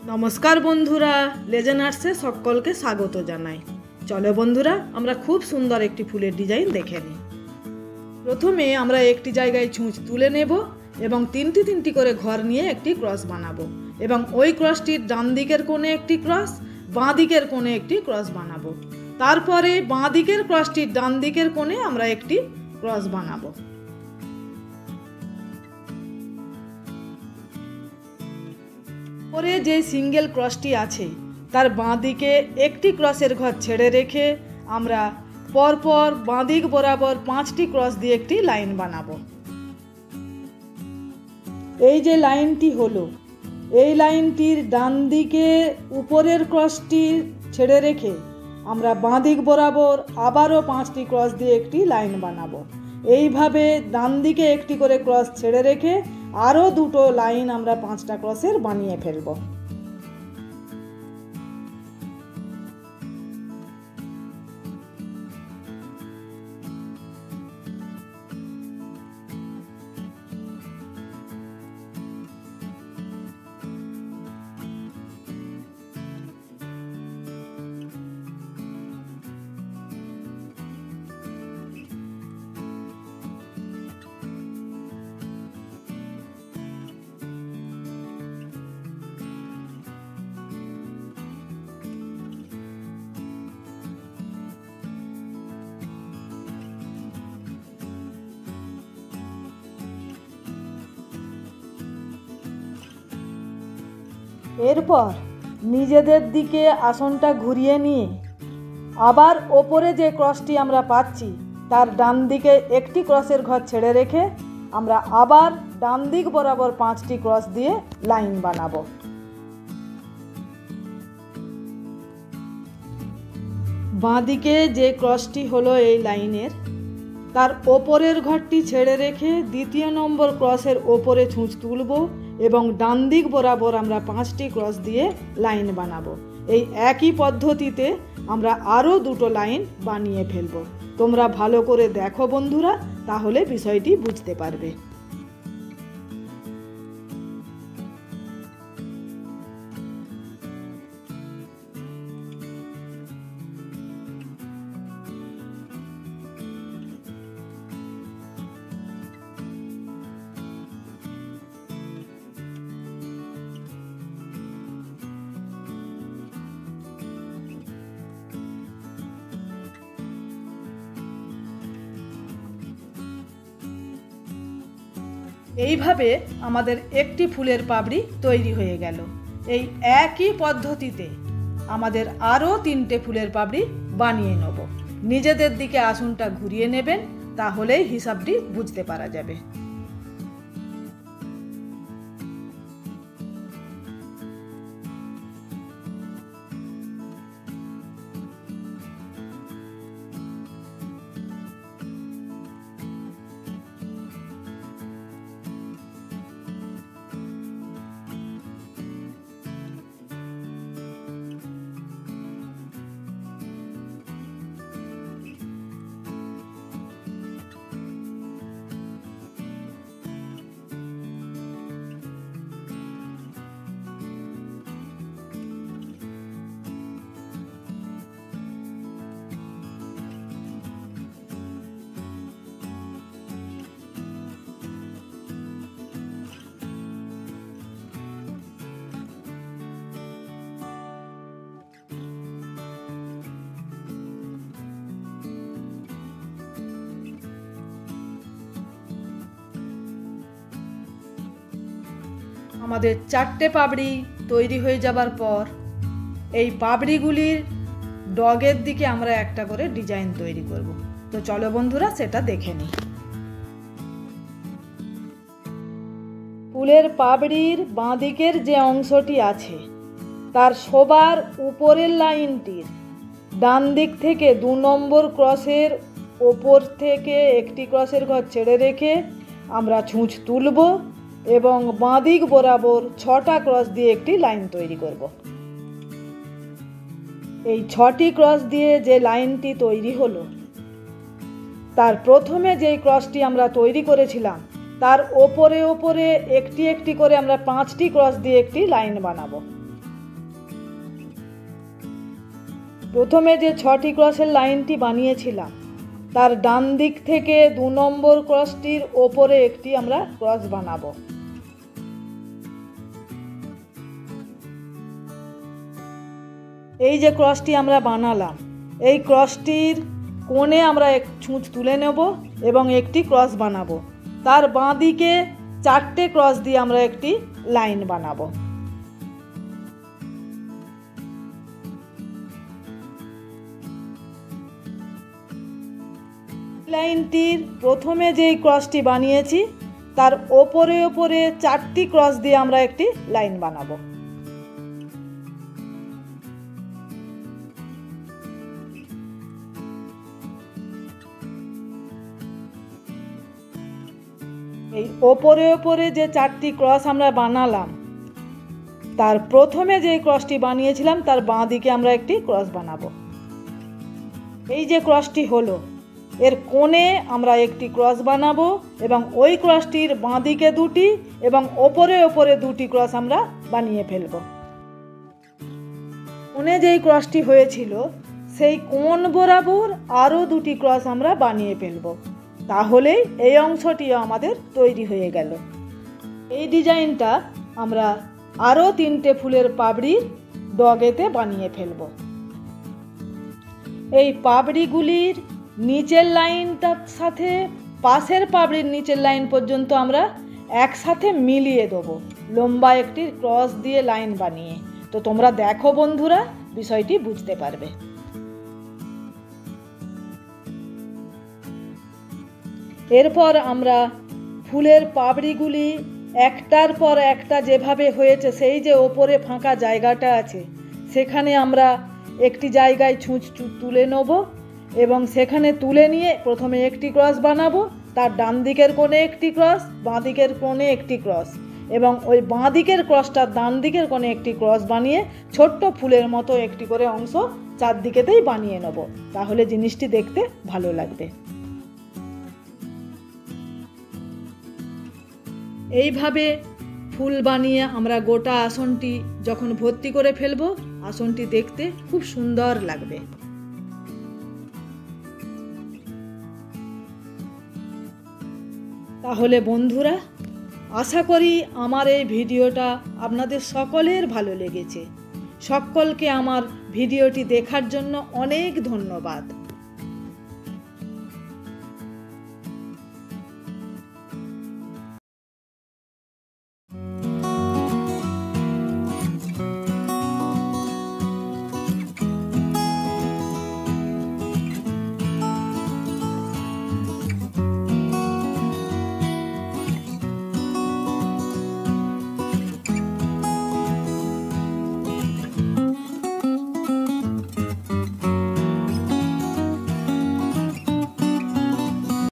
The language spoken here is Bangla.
नमस्कार बंधुरा लेजेंड आर्ट्से सकलके स्वागत जानाई। चलो बंधुरा आमरा खूब सुंदर एक फुलेर डिजाइन देखे निई। प्रथमे आमरा एकटी जायगाय छूंच तुले नेब एबं तीनटी तीनटी करे घर निये एकटी क्रस बानाबो एबं ओई क्रसटिर डान दिकेर कोणे एकटी क्रस बाँ दिकेर कोणे एकटी क्रस बानाबो। तारपरे बाँ दिकेर क्रसटिर डान दिकेर कोणे आमरा एकटी क्रस बानाबो। परे जे सिंगल क्रसटी आछे तार बाँ दिके एकटी क्रसेर घर छेड़े रेखे आमरा परपर बाँ दिक बराबर 5टी क्रस दिए एकटी लाइन बानाबो। এই যে লাইনটি হলো, এই লাইনটির ডান দিকে উপরের ক্রসটি ছেড়ে রেখে আমরা বাঁ দিক বরাবর আবারও 5টি ক্রস দিয়ে একটি লাইন বানাবো। এইভাবে ডান দিকে একটি করে ক্রস ছেড়ে রেখে আরও দুটো লাইন আমরা 5টা ক্রসের বানিয়ে ফেলবো। এরপর নিজেদের দিকে আসনটা ঘুরিয়ে নিয়ে আবার ওপরে যে ক্রসটি আমরা পাচ্ছি তার ডান দিকে একটি ক্রসের ঘর ছেড়ে রেখে আমরা আবার ডান দিক বরাবর 5টি ক্রস দিয়ে লাইন বানাবো। বাঁ দিকে যে ক্রসটি হলো এই লাইনের তার ওপরের ঘরটি ছেড়ে রেখে দ্বিতীয় নম্বর ক্রসের ওপরে ছুঁচ তুলব এবং ডান দিক বরাবর আমরা 5টি ক্রস দিয়ে লাইন বানাবো। এই একই পদ্ধতিতে আমরা আরও দুটো লাইন বানিয়ে ফেলব। তোমরা ভালো করে দেখো বন্ধুরা, তাহলে বিষয়টি বুঝতে পারবে। এইভাবে আমাদের একটি ফুলের পাপড়ি তৈরি হয়ে গেল। এই একই পদ্ধতিতে আমাদের আরও 3টে ফুলের পাপড়ি বানিয়ে নেব। নিজেদের দিকে আসনটা ঘুরিয়ে নেবেন, তাহলেই হিসাবটি বুঝতে পারা যাবে। আমাদের 4টে পাপড়ি তৈরি হয়ে যাবার পর এই পাপড়িগুলির ডগের দিকে আমরা একটা করে ডিজাইন তৈরি করব। তো চলো বন্ধুরা সেটা দেখে নিই। ফুলের পাপড়ির বাঁ দিকের যে অংশটি আছে তার সবার উপরের লাইনটির ডান দিক থেকে 2 নম্বর ক্রসের ওপর থেকে একটি ক্রসের ঘর ছেড়ে রেখে আমরা ছুঁচ তুলব এবং বাঁ দিক বরাবর 6টা ক্রস দিয়ে একটি লাইন তৈরি করব। এই 6টি ক্রস দিয়ে যে লাইনটি তৈরি হলো তার প্রথমে যেই ক্রসটি আমরা তৈরি করেছিলাম তার ওপরে ওপরে একটি একটি করে আমরা 5টি ক্রস দিয়ে একটি লাইন বানাবো। প্রথমে যে 6টি ক্রসের লাইনটি বানিয়েছিলাম তার ডান দিক থেকে 2 নম্বর ক্রসটির ওপরে একটি আমরা ক্রস বানাবো। এই যে ক্রসটি আমরা বানালাম, এই ক্রসটির কোণে আমরা এক ছুঁচ তুলে নেব এবং একটি ক্রস বানাবো। তার বাঁ দিকে 4টে ক্রস দিয়ে আমরা একটি লাইন বানাবো। লাইনটির প্রথমে যেই ক্রসটি বানিয়েছি তার ওপরে 4টি ক্রস দিয়ে আমরা একটি লাইন বানাবো। এই ওপরে যে 4টি ক্রস আমরা বানালাম তার প্রথমে যে ক্রসটি বানিয়েছিলাম তার বাঁ দিকে আমরা একটি ক্রস বানাবো। এই যে ক্রসটি হলো, এর কোণে আমরা একটি ক্রস বানাবো এবং ওই ক্রসটির বাঁ দিকে 2টি এবং ওপরে 2টি ক্রস আমরা বানিয়ে ফেলবো। কোণে যেই ক্রসটি হয়েছিল সেই কোণ বরাবর আরও 2টি ক্রস আমরা বানিয়ে ফেলবো। তাহলেই এই অংশটিও আমাদের তৈরি হয়ে গেল। এই ডিজাইনটা আমরা আরও 3টে ফুলের পাপড়ির ডগেতে বানিয়ে ফেলব। এই পাপড়িগুলির নিচের লাইনটার সাথে পাশের পাপড়ির নিচের লাইন পর্যন্ত আমরা একসাথে মিলিয়ে দেবো লম্বা একটি ক্রস দিয়ে লাইন বানিয়ে। তো তোমরা দেখো বন্ধুরা, বিষয়টি বুঝতে পারবে। এরপর আমরা ফুলের পাপড়িগুলি একটার পর একটা যেভাবে হয়েছে, সেই যে ওপরে ফাঁকা জায়গাটা আছে সেখানে আমরা একটি জায়গায় ছুঁচ তুলে নেব এবং সেখানে তুলে নিয়ে প্রথমে একটি ক্রস বানাবো, তার ডান দিকের কোণে একটি ক্রস, বাঁ দিকের কোণে একটি ক্রস এবং ওই বাঁ দিকের ক্রসটার ডান দিকের কোণে একটি ক্রস বানিয়ে ছোট্ট ফুলের মতো একটি করে অংশ চারদিকেতেই বানিয়ে নেব। তাহলে জিনিসটি দেখতে ভালো লাগবে। এইভাবে ফুল বানিয়ে আমরা গোটা আসনটি যখন ভর্তি করে ফেলবো, আসনটি দেখতে খুব সুন্দর লাগবে। তাহলে বন্ধুরা, আশা করি আমার এই ভিডিওটা আপনাদের সকলের ভালো লেগেছে। সকলকে আমার ভিডিওটি দেখার জন্য অনেক ধন্যবাদ।